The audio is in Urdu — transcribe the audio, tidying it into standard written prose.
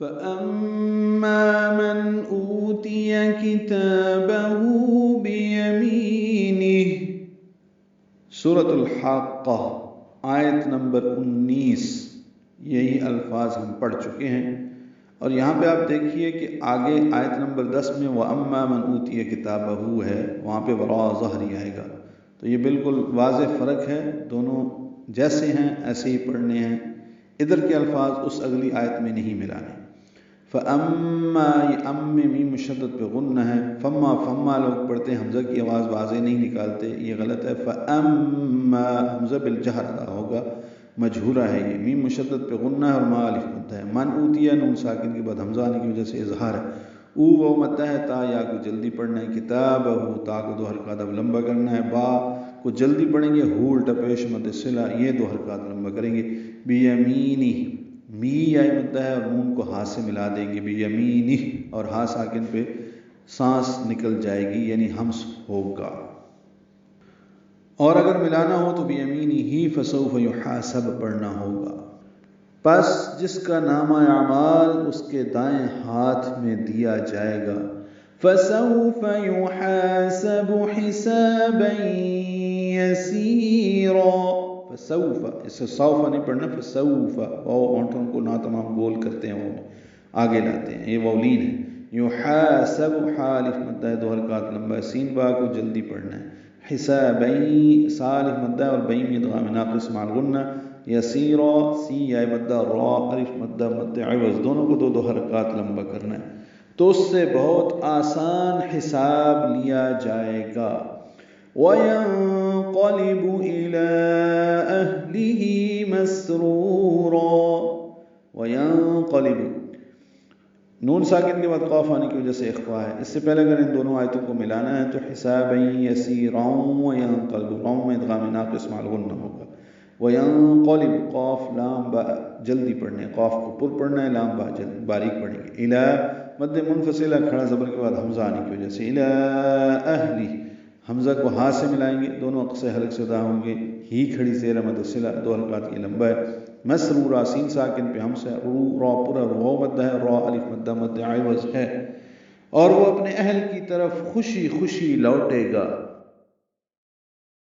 فَأَمَّا مَنْ أُوتِيَ كِتَابَهُ بِيَمِينِهِ سورۃ الحاقہ آیت نمبر 19، یہی الفاظ ہم پڑھ چکے ہیں، اور یہاں پہ آپ دیکھیے کہ آگے آیت نمبر 10 میں وَأَمَّا مَنْ أُوتِيَ كِتَابَهُ ہے، وہاں پہ وراء ظہری آئے گا، تو یہ بالکل واضح فرق ہے، دونوں جیسے ہیں ایسے ہی پڑھنے ہیں، ادھر کے الفاظ اس اگلی آیت میں نہیں ملانے۔ فَأَمَّا یہ ام میں میم مشدد پہ غنہ ہے، فما لوگ پڑھتے ہیں حمزہ کی آواز واضح نہیں نکالتے، یہ غلط ہے، فَأَمَّا حمزہ بالجہر ادا ہوگا، مجہورہ ہے، یہ میم مشدد پہ غنہ ہے اور ما الف مدہ ہے، من اوتیہ نون ساکن کے بعد حمزہ آنے کی وجہ سے اظہار ہے، او وہ مدہ ہے، تا یا کو جلدی پڑھنا ہے، کتابہ تا کو دو حرکات اب لمبا کرنا ہے، با کو جلدی پڑھیں گے، ہو الٹا پیش مد صلہ یہ دو حرکات لمبا کریں گے، بیمینی می یا مدہ ہے اور نون کو ہاتھ سے ملا دیں گے، بیمینی اور ہا ساکن پہ سانس نکل جائے گی یعنی ہمس ہوگا، اور اگر ملانا ہو تو بیمینی ہی فسوف یحاسب پڑھنا ہوگا، پس جس کا نامہ اعمال اس کے دائیں ہاتھ میں دیا جائے گا، فسوف یحاسب حسابا یسیرا، فسوف اس سے سوف نہیں پڑھنا، فسوف واو ہونٹوں کو نا تمام گول کرتے ہیں، وہ آگے لاتے ہیں، یہ واولین ہے، یحاسب حالف مدہ ہے، دو حرکات لمبا ہے، سین با کو جلدی پڑھنا ہے، حسابین صالح مدہ اور بین ادغام ناقص مع الغنہ، یسیرا سی یا مدہ را الف مدہ مد عوض دونوں کو دو دو حرکات لمبا کرنا ہے، تو اس سے بہت آسان حساب لیا جائے گا، وَيَنْقَلِبُ إِلَىٰ أَهْلِهِ مَسْرُورًا، وَيَنْقَلِبُ نون ساکن کے بعد قاف آنے کی وجہ سے اخفا ہے، اس سے پہلے اگر ان دونوں آیتوں کو ملانا ہے تو حسابا یسیرا وینقلب راؤں میں ادغام ناقص مع الغنہ ہوگا، وینقلب قاف لام با جلدی پڑھنے، قاف کو پر پڑھنا ہے، لام با باریک پڑھیں گے، الی مد منفصلہ کھڑا زبر کے بعد حمزہ آنے کی وجہ سے، الی اہلی حمزہ کو ہا سے ملائیں گے، دونوں اقصے حلق سے ادا ہوں گے، ہی کھڑی زیر مد صلہ دو حرکات کی لمبا ہے، مسرورا سین ساکن پہ ہم سے رو را پورا رو مدہ ہے، را الف مدہ مد عوض ہے، اور وہ اپنے اہل کی طرف خوشی خوشی لوٹے گا،